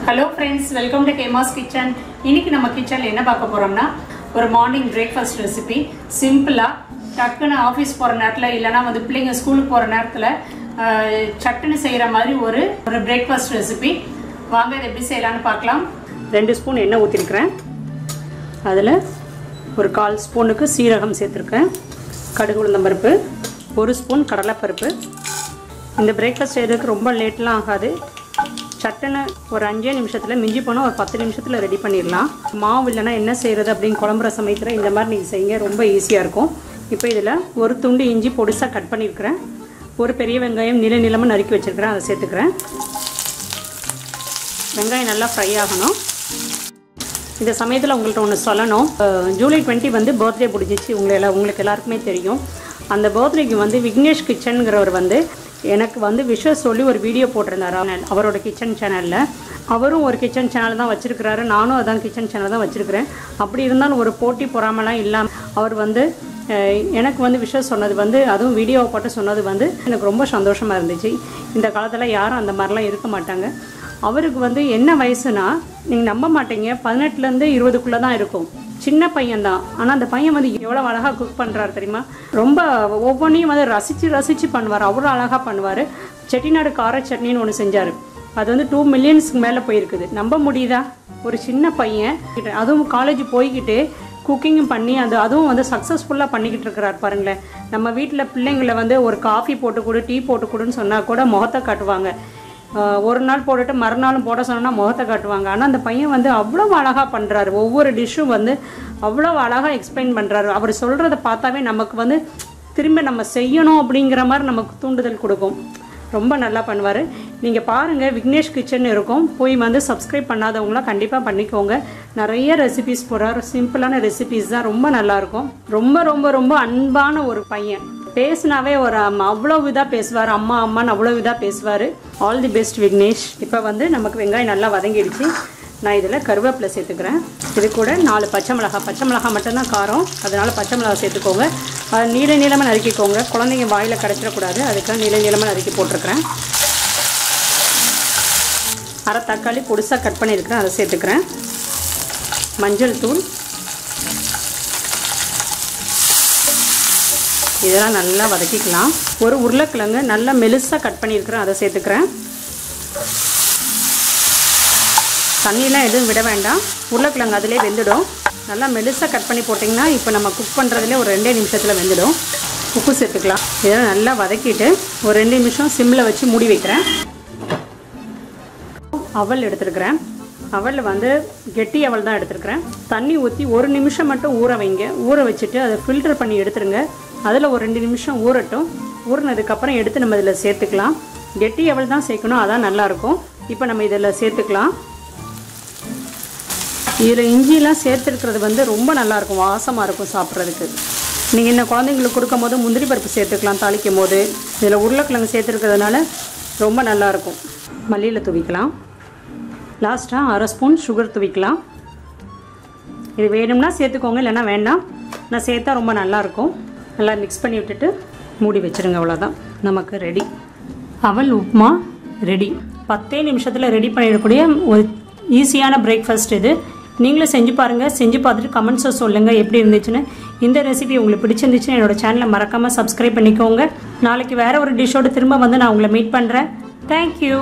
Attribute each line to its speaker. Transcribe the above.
Speaker 1: Hello friends, welcome to Kema's Kitchen. இன்னைக்கு நம்ம கிச்சன்ல என்ன பார்க்க போறோம்னா ஒரு மார்னிங் பிரேக்ஃபாஸ்ட் ரெசிபி. சிம்பிளா டக்குன்னு ஆபீஸ் போற நேரத்துல இல்லனா வந்து பிள்ளைங்க ஸ்கூலுக்கு போற நேரத்துல சட்டுன்னு செய்யற மாதிரி ஒரு பிரேக்ஃபாஸ்ட் ரெசிபி. வாங்க இத எப்படி செய்யலாம்னு பார்க்கலாம். 2 ஸ்பூன் எண்ணெய் ஊத்திருக்கேன். அதுல ஒரு 1/4 ஸ்பூனுக்கு சீரகம் சேர்த்திருக்கேன். கடுகு உளுந்தம் பருப்பு, 1 ஸ்பூன் கடலை பருப்பு. இந்த பிரேக்ஃபாஸ்ட் செய்யறதுக்கு ரொம்ப லேட்லாம் ஆகாது. சட்டுன்னு ஒரு 5 நிமிஷத்தில் மிஞ்சி போனால் ஒரு 10 நிமிஷத்தில் ரெடி பண்ணிடலாம். மாவு இல்லைனா என்ன செய்கிறது அப்படின்னு குழம்புற சமயத்தில் இந்த மாதிரி நீங்கள் செய்யுங்க, ரொம்ப ஈஸியாக இருக்கும். இப்போ இதில் ஒரு துண்டு இஞ்சி பொடிசாக கட் பண்ணியிருக்கிறேன். ஒரு பெரிய வெங்காயம் நீளமாக நறுக்கி வச்சுருக்கிறேன், அதை சேர்த்துக்கிறேன். வெங்காயம் நல்லா ஃப்ரை ஆகணும். இந்த சமயத்தில் உங்கள்கிட்ட ஒன்று சொல்லணும். ஜூலை 20 வந்து பர்த்டே பிடிச்சிச்சு, உங்களுக்கு எல்லாருக்குமே தெரியும். அந்த பர்த்டேக்கு வந்து விக்னேஷ் கிச்சனுங்கிறவர் வந்து எனக்கு வந்து விஷஸ் சொல்லி ஒரு வீடியோ போட்டிருந்தார் அவரோட கிச்சன் சேனலில். அவரும் ஒரு கிச்சன் சேனல் தான் வச்சுருக்கிறாரு, நானும் அதான் கிச்சன் சேனல் தான் வச்சுருக்கிறேன். அப்படி இருந்தாலும் ஒரு போட்டி பொறாமலாம் இல்லாமல் அவர் வந்து எனக்கு வந்து விஷஸ் சொன்னது வந்து, அதுவும் வீடியோவை போட்டு சொன்னது வந்து எனக்கு ரொம்ப சந்தோஷமாக இருந்துச்சு. இந்த காலத்தில் யாரும் அந்த மாதிரிலாம் இருக்க மாட்டாங்க. அவருக்கு வந்து என்ன வயசுனா நீங்கள் நம்ப மாட்டீங்க, 18லேருந்து 20க்குள்ளே தான் இருக்கும். சின்ன பையன்தான். ஆனால் அந்த பையன் வந்து எவ்வளோ அழகாக குக் பண்ணுறாரு தெரியுமா? ரொம்ப ஒவ்வொன்றையும் வந்து ரசித்து பண்ணுவார். அவ்வளோ அழகாக பண்ணுவார். செட்டிநாடு கார சட்னின்னு ஒன்று செஞ்சார். அது வந்து 2 மில்லியன்ஸ்க்கு மேலே போயிருக்குது. நம்ப முடியுதா? ஒரு சின்ன பையன், அதுவும் காலேஜ் போய்கிட்டு குக்கிங்கும் பண்ணி அதுவும் வந்து சக்ஸஸ்ஃபுல்லாக பண்ணிக்கிட்டு இருக்கிறார் பாருங்களேன். நம்ம வீட்டில் பிள்ளைங்களை வந்து ஒரு காஃபி போட்டு கொடு, டீ போட்டு கொடுன்னு சொன்னால் கூட முகத்தை காட்டுவாங்க. ஒரு நாள் போட்டுட்டு மறுநாளும் போட சொன்னால் முகத்தை காட்டுவாங்க. ஆனால் அந்த பையன் வந்து அவ்வளோ அழகாக பண்ணுறாரு. ஒவ்வொரு டிஷ்ஷும் வந்து அவ்வளோ அழகாக எக்ஸ்பிளைன் பண்ணுறாரு. அவர் சொல்கிறத பார்த்தாவே நமக்கு வந்து திரும்ப நம்ம செய்யணும் அப்படிங்கிற மாதிரி நமக்கு தூண்டுதல் கொடுக்கும். ரொம்ப நல்லா பண்ணுவார். நீங்கள் பாருங்கள், விக்னேஷ் கிச்சன் இருக்கும், போய் வந்து சப்ஸ்கிரைப் பண்ணாதவங்களாம் கண்டிப்பாக பண்ணிக்கோங்க. நிறைய ரெசிபிஸ் போடுறாரு. சிம்பிளான ரெசிபிஸ் தான், ரொம்ப நல்லாயிருக்கும். ரொம்ப ரொம்ப ரொம்ப அன்பான ஒரு பையன். பேசினாவே ஒரு அவ்வளோ இதாக பேசுவார். அம்மா அம்மான்னு அவ்வளோ இதாக பேசுவார். All the best Vignesh. இப்போ வந்து நமக்கு வெங்காயம் நல்லா வதங்கிடுச்சு. நான் இதில் கருவேப்பிலை சேர்த்துக்கிறேன். இது கூட 4 பச்சை மிளகாய் மட்டும்தான் காரம், அதனால் பச்சை மிளகாய் சேர்த்துக்கோங்க. அது நீளமாக நறுக்கிக்கோங்க, குழந்தைங்க வாயில் கிடச்சிடக்கூடாது, அதுக்காக நீளமாக நறுக்கி போட்டிருக்கிறேன். அரை தக்காளி பொடிசாக கட் பண்ணியிருக்கிறேன், அதை சேர்த்துக்கிறேன். மஞ்சள் தூள், இதெல்லாம் நல்லா வதக்கிக்கலாம். ஒரு உருளைக்கிழங்கு நல்லா மெலிசாக கட் பண்ணியிருக்கிறேன், அதை சேர்த்துக்கிறேன். தண்ணியெலாம் எதுவும் விட வேண்டாம், உருளைக்கிழங்கு அதிலே வெந்துடும். நல்லா மெலிசாக கட் பண்ணி போட்டிங்கன்னா இப்போ நம்ம குக் பண்ணுறதுலே ஒரு 2 நிமிஷத்தில் வெந்துடும். உப்பு சேர்த்துக்கலாம். இதெல்லாம் நல்லா வதக்கிட்டு ஒரு 2 நிமிஷம் சிம்மில் வச்சு மூடி வைக்கிறேன். அவல் எடுத்துருக்கிறேன். அவலில் வந்து கெட்டி அவல் தான் எடுத்துருக்கிறேன். தண்ணி ஊற்றி 1 நிமிஷம் மட்டும் ஊற வைங்க. ஊற வச்சுட்டு அதை ஃபில்டர் பண்ணி எடுத்துருங்க. அதில் ஒரு 2 நிமிஷம் ஊறட்டும். ஊறினதுக்கப்புறம் எடுத்து நம்ம இதில் சேர்த்துக்கலாம். கெட்டி அவல் தான் சேர்க்கணும், அதான் நல்லாயிருக்கும். இப்போ நம்ம இதில் சேர்த்துக்கலாம். இதில் இஞ்சிலாம் சேர்த்துருக்கிறது வந்து ரொம்ப நல்லாயிருக்கும், வாசமாக இருக்கும் சாப்பிட்றதுக்கு. நீங்கள் இந்த குழந்தைங்களுக்கு கொடுக்கும் போது முந்திரி பருப்பு சேர்த்துக்கலாம் தாளிக்கும் போது. இதில் உருளைக்கிழங்கு சேர்த்துருக்கிறதுனால ரொம்ப நல்லாயிருக்கும். மல்லியில் துவிக்கலாம். லாஸ்ட்டாக 1/2 ஸ்பூன் சுகர் துவிக்கலாம். இது வேணும்னா சேர்த்துக்கோங்க, இல்லைன்னா வேண்டாம். நான் சேர்த்தா ரொம்ப நல்லாயிருக்கும். நல்லா மிக்ஸ் பண்ணி விட்டுட்டு மூடி வச்சுருங்க. அவ்வளோதான், நமக்கு ரெடி. அவல் உப்புமா ரெடி. 10 நிமிஷத்தில் ரெடி பண்ணிடக்கூடிய ஒரு ஈஸியான பிரேக்ஃபாஸ்ட் இது. நீங்களும் செஞ்சு பாருங்கள். செஞ்சு பார்த்துட்டு கமெண்ட்ஸை சொல்லுங்கள் எப்படி இருந்துச்சுன்னு. இந்த ரெசிபி உங்களுக்கு பிடிச்சிருந்துச்சுன்னா என்னோடய சேனலை மறக்காமல் சப்ஸ்கிரைப் பண்ணிக்கோங்க. நாளைக்கு வேறு ஒரு டிஷ்ஷோடு திரும்ப வந்து நான் உங்களை மீட் பண்ணுறேன். தேங்க்யூ.